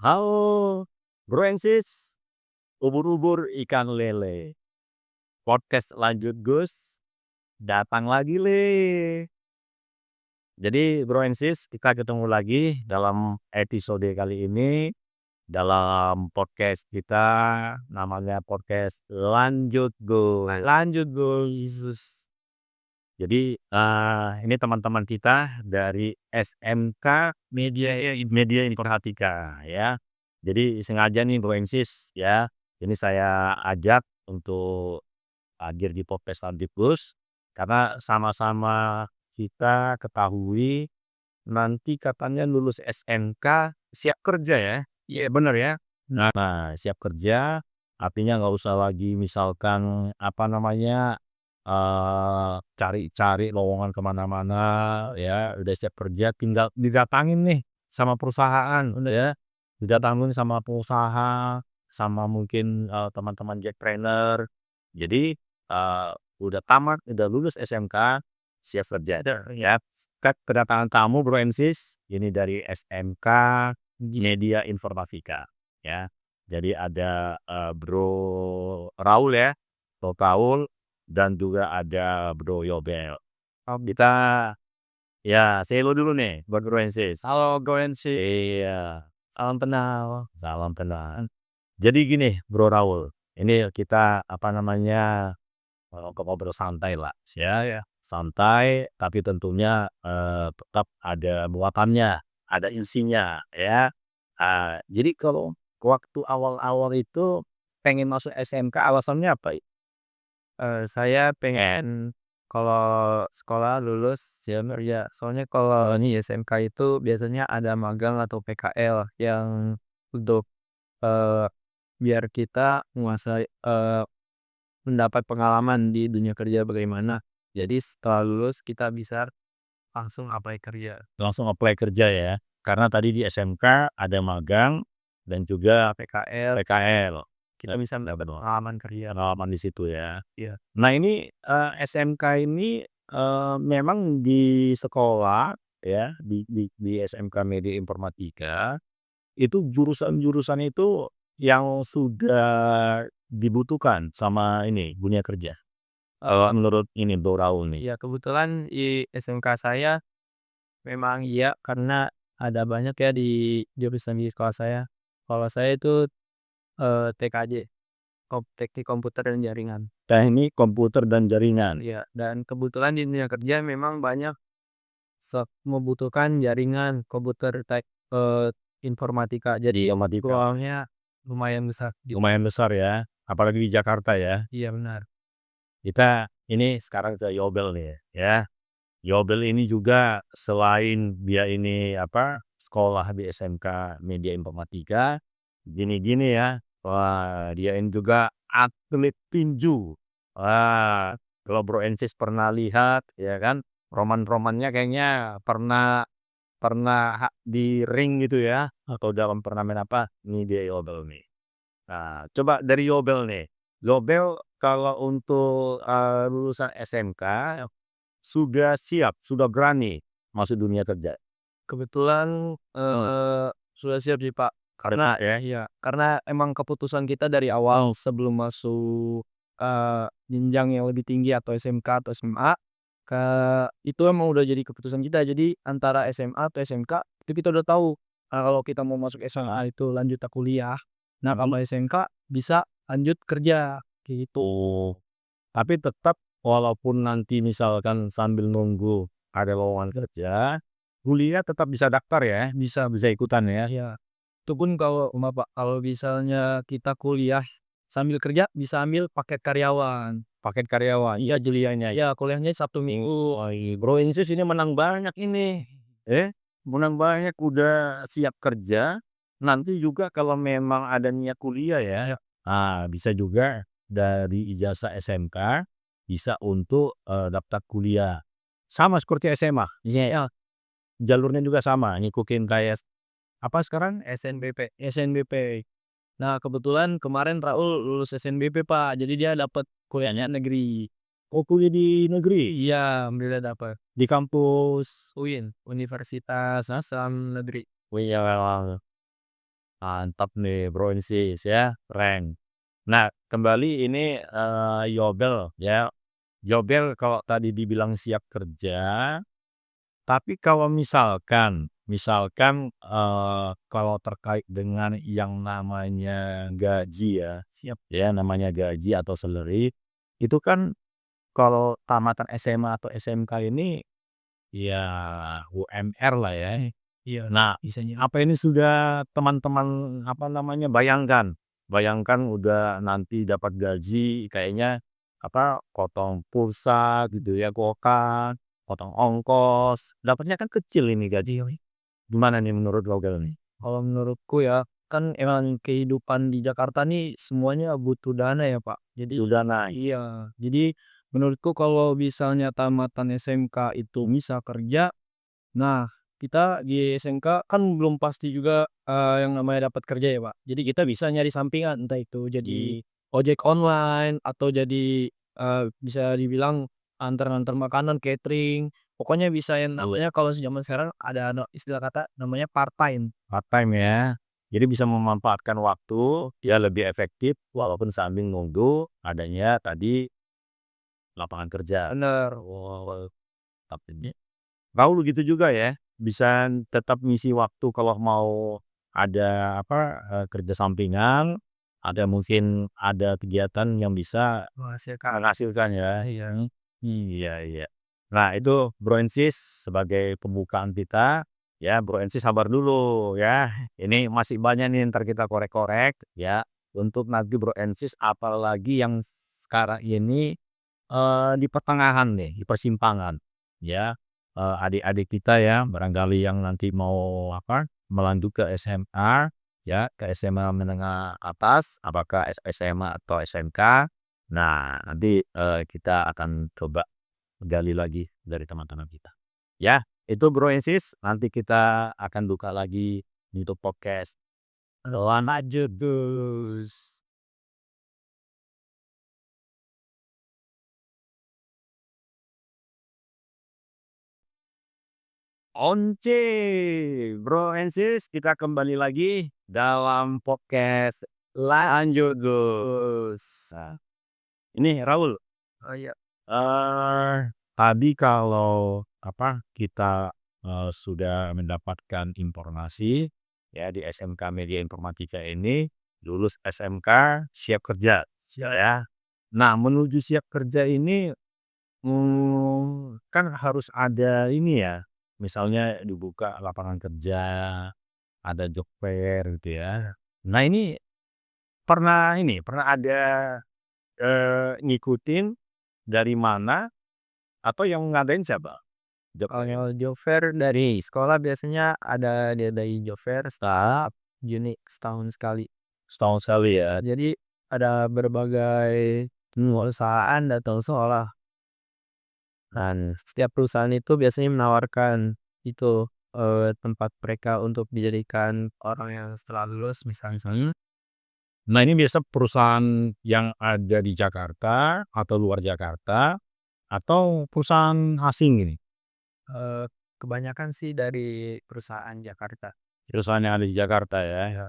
Halo, Bro and Sis, ubur-ubur ikan lele. Podcast lanjut Gus, datang lagi le. Jadi Bro and Sis, kita ketemu lagi dalam episode kali ini dalam podcast kita namanya podcast lanjut Gus. Lanjut Gus. Jadi ini teman-teman kita dari SMK Media Informatika ya. Jadi sengaja nih Bro and Sis ya, ini saya ajak untuk hadir di podcast Lanjutbus karena sama-sama kita ketahui nanti katanya lulus SMK siap kerja ya. Iya bener ya. Nah, siap kerja artinya nggak usah lagi misalkan apa namanya cari-cari lowongan kemana-mana ya, udah siap kerja tinggal didatangin nih sama perusahaan udah ya, didatangin sama pengusaha, sama mungkin, teman-teman jackpreneur. Jadi, udah tamat, udah lulus SMK, siap kerja ya. Kedatangan tamu Bro and Sis, ini dari SMK Media Informatika ya. Jadi ada, Bro Raul ya, Bro Raul dan juga ada Bro Yobel. Kita ya say hello dulu nih buat Bro and Sis. Halo Bro and Sis. Iya. Salam kenal. Salam kenal. Jadi gini Bro Raul, ini kita apa namanya ngobrol santai lah ya. Santai tapi tentunya tetap ada muatannya, ada isinya ya. Jadi kalau waktu awal-awal itu pengen masuk SMK alasannya apa? Saya pengen kalau sekolah lulus siap kerja. Soalnya kalau ini SMK itu biasanya ada magang atau PKL yang untuk, eee, biar kita mendapat pengalaman di dunia kerja bagaimana. Jadi setelah lulus kita bisa langsung apply kerja. Langsung apply kerja ya. Karena tadi di SMK ada magang dan juga PKL. Kita bisa mendapat pengalaman di situ ya. Iya. Nah ini, SMK ini, memang di sekolah ya, di SMK Media Informatika, itu jurusan-jurusan itu yang sudah dibutuhkan sama ini dunia kerja. Menurut ini Bro Raul nih. Ya kebetulan di SMK saya memang iya, karena ada banyak ya di jurusan di sekolah saya. Kalau saya itu, TKJ, Teknik Komputer dan Jaringan. Teknik Komputer dan Jaringan. Iya, dan kebetulan di dunia kerja memang banyak membutuhkan jaringan komputer informatika. Jadi peluangnya lumayan besar. Lumayan besar ya, apalagi di Jakarta ya. Iya benar. Kita ini sekarang ke Yobel nih ya. Yobel ini juga selain dia ini apa, sekolah di SMK Media Informatika, gini-gini ya, wah dia ini juga atlet tinju. Wah, kalau Bro Ensis pernah lihat ya kan, roman-romannya kayaknya pernah pernah di ring gitu ya, atau dalam turnamen apa, ini dia Yobel nih. Nah, coba dari Yobel nih. Yobel kalau untuk, lulusan SMK sudah siap, sudah berani masuk dunia kerja? Kebetulan, sudah siap sih, Pak. Karena iya, karena emang keputusan kita dari awal sebelum masuk, jenjang yang lebih tinggi atau SMK atau SMA, ke itu emang udah jadi keputusan kita. Jadi antara SMA atau SMK itu kita udah tahu, kalau kita mau masuk SMA itu lanjut kuliah. Nah, kalau SMK bisa lanjut kerja, kayak gitu. Oh, tapi tetap walaupun nanti misalkan sambil nunggu ada lowongan kerja, kuliah tetap bisa daftar ya? Bisa ikutan ya? Iya. Itu pun kalau Bapak, kalau misalnya kita kuliah sambil kerja bisa ambil paket karyawan. Paket karyawan? Iya kuliahnya? Iya, kuliahnya Sabtu Minggu. Wah, Bro Insis ini menang banyak ini. Menang banyak udah siap kerja, nanti juga kalau memang ada niat kuliah ya, iya, bisa juga dari ijazah SMK bisa untuk, daftar kuliah. Sama seperti SMA? Iya, jalurnya juga sama ngikutin kayak apa sekarang? SNBP. SNBP. Nah, kebetulan kemarin Raul lulus SNBP, Pak. Jadi dia dapat kuliahnya negeri. Oh, kuliah di negeri? Iya, alhamdulillah dapat. Di kampus UIN, Universitas Hasan Negeri. Oh iya, Mantap nih Bro Ensis ya, keren. Nah kembali ini, Yobel ya, Yobel kalau tadi dibilang siap kerja, tapi kalau misalkan, kalau terkait dengan yang namanya gaji ya, ya namanya gaji atau salary, itu kan kalau tamatan SMA atau SMK ini ya UMR lah ya. Iya. Nah, apa ini sudah teman-teman, apa namanya, bayangkan bayangkan udah nanti dapat gaji kayaknya, apa, potong pulsa gitu ya, gokan, potong ongkos, dapatnya kan kecil ini gaji. Gimana nih menurut Logel nih? Kalau menurutku ya, kan emang kehidupan di Jakarta nih semuanya butuh dana ya, Pak. Jadi Udah naik. iya, jadi menurutku kalau misalnya tamatan SMK itu bisa kerja, nah kita di SMK kan belum pasti juga, yang namanya dapat kerja ya, Pak. Jadi kita bisa nyari sampingan, entah itu Di jadi ojek online atau jadi, bisa dibilang antar-antar makanan, catering, pokoknya bisa yang namanya kalau zaman sekarang ada istilah kata namanya part-time. part-time ya. Jadi bisa memanfaatkan waktu, ya lebih efektif walaupun sambil nunggu adanya tadi lapangan kerja. Bener. Wow, tapi ini Raul gitu juga ya, bisa tetap ngisi waktu kalau mau ada apa, kerja sampingan, ada mungkin ada kegiatan yang bisa menghasilkan ya. Iya. Iya iya. Nah itu Bro Ensis sebagai pembukaan kita, ya Bro Ensis sabar dulu ya, ini masih banyak nih entar kita korek-korek ya, untuk nanti Bro Ensis apalagi yang sekarang ini, di pertengahan nih, di persimpangan ya, adik-adik kita ya barangkali yang nanti mau apa, melanjut ke SMA ya, ke SMA menengah atas, apakah SMA atau SMK. Nah, nanti, kita akan coba gali lagi dari teman-teman kita. Ya, itu Bro Ensis, nanti kita akan buka lagi untuk podcast lanjut terus. Once, Bro Ensis, kita kembali lagi dalam podcast lanjut terus. Nah, ini Raul, Oh iya. tadi kalau apa, kita, sudah mendapatkan informasi ya di SMK Media Informatika ini, lulus SMK siap kerja, ya. Nah, menuju siap kerja ini, kan harus ada ini ya, misalnya dibuka lapangan kerja, ada job fair gitu ya. Nah, pernah ada, ngikutin dari mana atau yang ngadain siapa? Job fair ini? Kalau job fair dari sekolah biasanya ada diadain job fair setiap Juni setahun sekali. Setahun sekali ya? Jadi ada berbagai perusahaan datang sekolah dan setiap perusahaan itu biasanya menawarkan itu, tempat mereka untuk dijadikan orang yang setelah lulus misalnya. Nah, ini biasa perusahaan yang ada di Jakarta atau luar Jakarta atau perusahaan asing ini? Eee, Kebanyakan sih dari perusahaan Jakarta. Perusahaan yang ada di Jakarta ya? Ya.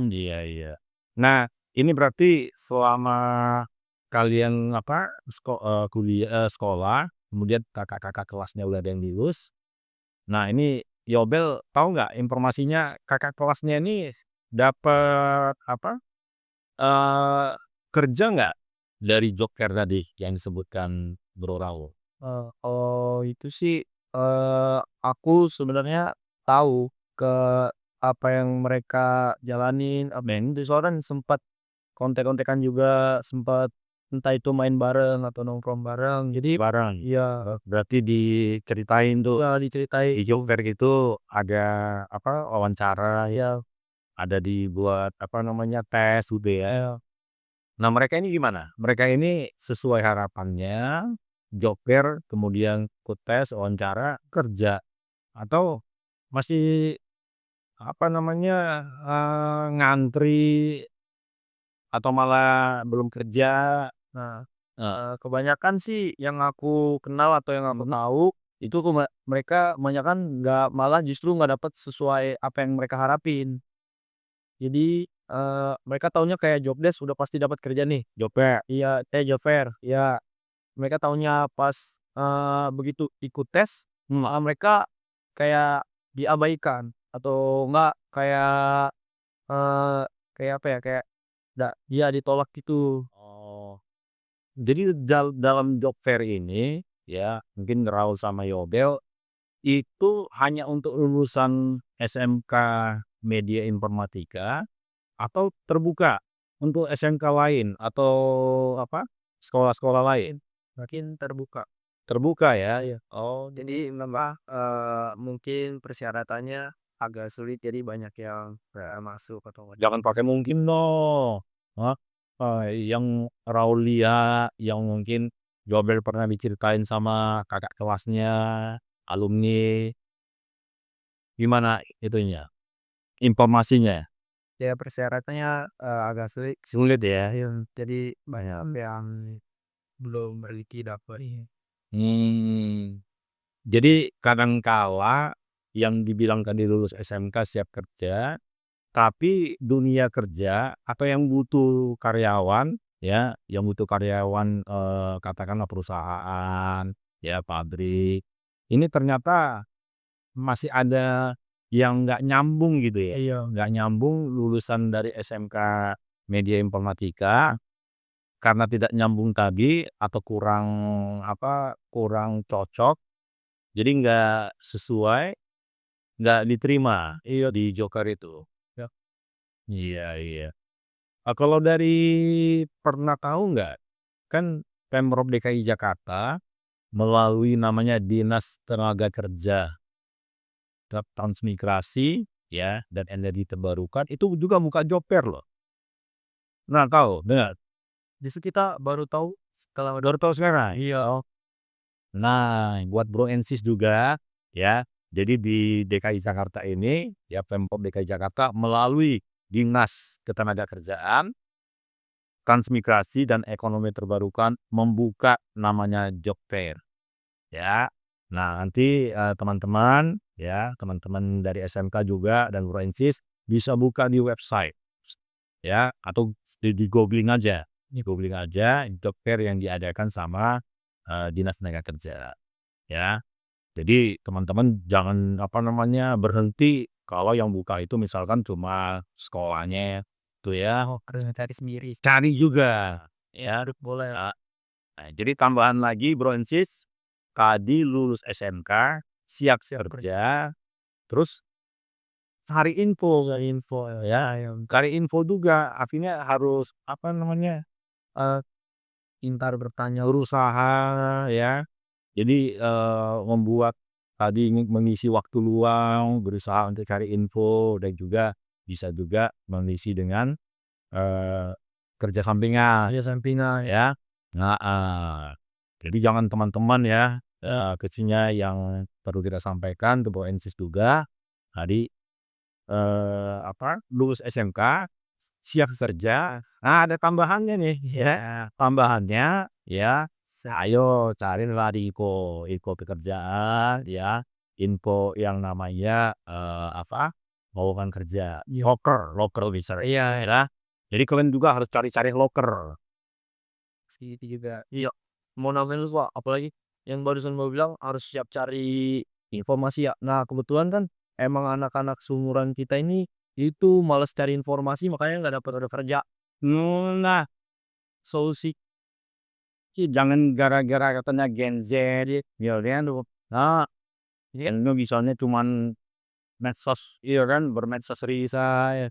Iya iya. Nah, ini berarti selama kalian apa, sekolah, kemudian kakak-kakak kelasnya udah ada yang lulus. Nah, ini Yobel tahu nggak informasinya kakak kelasnya ini dapat apa, eee, kerja nggak dari job fair tadi yang disebutkan Bro Raul? Kalau itu sih, aku sebenarnya tahu ke apa yang mereka jalanin, apa yang itu soalnya kan sempat kontek-kontekan juga, sempat entah itu main bareng atau nongkrong bareng. Jadi Bareng, iya, berarti diceritain tuh iya diceritain di job fair gitu ada apa, wawancara, iya, ada dibuat apa namanya, tes gitu ya. iya. Nah mereka ini gimana? Mereka ini sesuai harapannya, job fair, kemudian ikut tes, wawancara, kerja, atau masih apa namanya, ngantri atau malah belum kerja? Nah, Eee, kebanyakan sih yang aku kenal atau yang aku tahu, itu mereka kebanyakan nggak malah justru nggak dapat sesuai apa yang mereka harapin. Jadi, mereka taunya kayak job desk udah pasti dapat kerja nih, job fair, iya, job fair, iya. Mereka taunya pas, begitu ikut tes, malah mereka kayak diabaikan atau enggak kayak, eee, kayak apa ya, kayak iya ditolak gitu. Oh, jadi dalam job fair ini, ya, mungkin Raul sama Yobel itu hanya untuk lulusan SMK Media Informatika atau terbuka untuk SMK lain atau apa, sekolah-sekolah lain? Makin terbuka. Terbuka ya? Iya. Oh, Jadi memang, mungkin persyaratannya agak sulit jadi banyak yang nggak masuk atau nggak. jangan pakai mungkin dong. Hah? Yang Raulia, yang mungkin Yobel pernah diceritain sama kakak kelasnya, alumni, gimana itunya, informasinya? Ya persyaratannya, agak sulit. Sulit ya? Iya, jadi banyak yang belum memiliki dapat. Iya. Hmm. Jadi kadang kala yang dibilang tadi lulus SMK siap kerja, tapi dunia kerja atau yang butuh karyawan ya, yang butuh karyawan, katakanlah perusahaan, ya pabrik, ini ternyata masih ada yang nggak nyambung gitu ya, Iya. nggak nyambung lulusan dari SMK Media Informatika, karena tidak nyambung tadi atau kurang apa, kurang cocok, jadi nggak sesuai, nggak diterima Iya. di Joker itu. Ya. Iya iya. Kalau dari pernah tahu nggak, kan Pemprov DKI Jakarta melalui namanya Dinas Tenaga Kerja, Transmigrasi, ya, dan Energi Terbarukan itu juga buka job fair loh. Nah tahu? Dengar? Justru kita baru tahu setelah Baru tahu sekarang? iya, oh, Nah, buat Bro and Sis juga, ya. Jadi di DKI Jakarta ini, ya Pemprov DKI Jakarta melalui Dinas Ketenagakerjaan, Transmigrasi dan Ekonomi Terbarukan membuka namanya job fair, ya. Nah, nanti teman-teman, ya, teman-teman dari SMK juga dan Bro and Sis bisa buka di website, ya, atau di googling aja, job fair yang diadakan sama Dinas Tenaga Kerja, ya. Jadi teman-teman jangan apa namanya, berhenti kalau yang buka itu misalkan cuma sekolahnya tuh ya, oh, harus mencari sendiri. cari juga ya. Boleh. Nah, jadi tambahan lagi Bro and Sis, tadi lulus SMK, siap kerja, terus cari info Cari info ya, cari info juga artinya harus apa namanya, eee, pintar bertanya. berusaha ya. Jadi, membuat tadi mengisi waktu luang, berusaha untuk cari info dan juga bisa juga mengisi dengan, eee, kerja sampingan Kerja sampingan. ya. Heeh. Jadi jangan teman-teman ya, khususnya yang perlu kita sampaikan untuk ONSIS juga, tadi, apa, lulus SMK, siap kerja, nah ada tambahannya nih ya, Ya. tambahannya ya, ayo carilah di info pekerjaan ya, info yang namanya, apa, lowongan kerja, Iya. loker loker bisa Iya. ya. Jadi kalian juga harus cari-cari loker. Sih itu juga. Iya. Mau nambahin lu, Pak, apalagi yang barusan Mbak bilang harus siap cari informasi ya. Nah, kebetulan kan emang anak-anak seumuran kita ini itu males cari informasi makanya nggak dapat ada kerja. Nah, solusi jangan gara-gara katanya Gen Z ya kan, nah, Iya. kan itu misalnya cuman medsos iya kan, bermedsos risai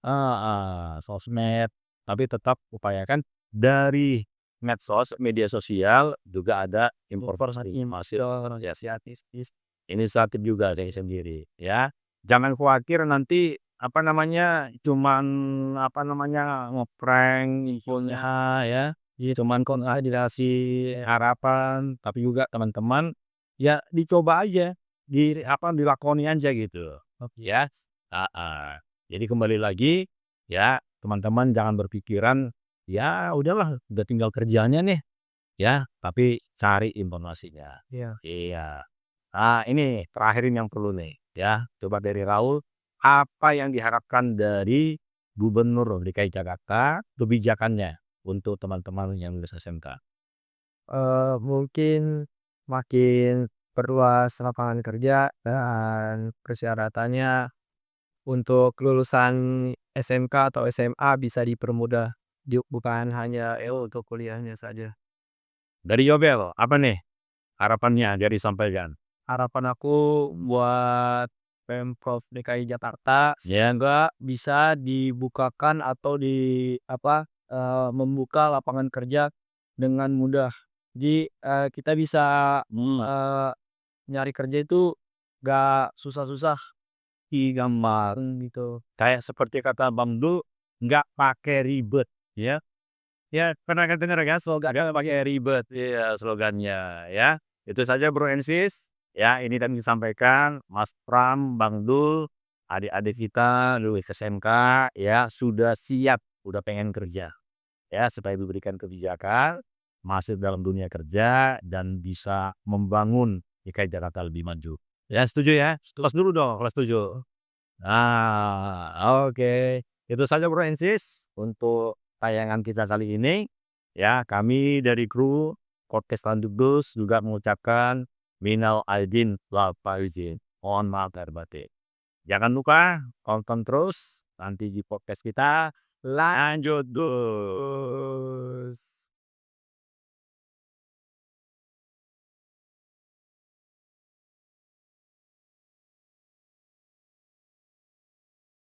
heeh, sosmed, tapi tetap upayakan dari medsos, media sosial juga ada informasi-informasi inisiatif juga dari sendiri ya. Jangan khawatir nanti apa namanya, cuman apa namanya, nge-prank infonya ya, cuman dikasih harapan, tapi juga teman-teman ya dicoba aja, apa, dilakoni aja gitu, ya. Heeh. Jadi kembali lagi, ya teman-teman jangan berpikiran, ya udahlah udah tinggal kerjanya nih, ya, tapi cari informasinya. Iya. Iya. Nah ini terakhirin yang perlu nih, ya, coba dari Raul, apa yang diharapkan dari Gubernur DKI Jakarta, kebijakannya untuk teman-teman yang lulus SMK? Mungkin makin perluas lapangan kerja dan persyaratannya untuk lulusan SMK atau SMA bisa dipermudah, bukan hanya untuk kuliahnya saja. Dari Yobel, apa nih harapannya dari disampaikan? Harapan aku buat Pemprov DKI Jakarta Ya, semoga bisa dibukakan atau membuka lapangan kerja dengan mudah. Jadi, kita bisa, eee, nyari kerja itu gak susah-susah, gampang gitu. kayak seperti kata Bang Dul, nggak pakai ribet, ya. Ya, pernah kan dengar kan slogan, "Nggak pakai ribet," iya slogannya, ya. Itu saja Bro and Sis, ya ini tadi disampaikan Mas Pram, Bang Dul, adik-adik kita lulus SMK, ya sudah siap, udah pengen kerja, ya supaya diberikan kebijakan, masuk dalam dunia kerja dan bisa membangun DKI Jakarta lebih maju. Ya setuju ya? Kelas dulu dong kalau setuju. Oke. Itu saja Bro and Sis untuk tayangan kita kali ini. Ya, kami dari kru podcast Landubdus juga mengucapkan minal aidin wal faizin. Mohon maaf lahir batin. Jangan lupa tonton terus nanti di podcast kita lanjut terus.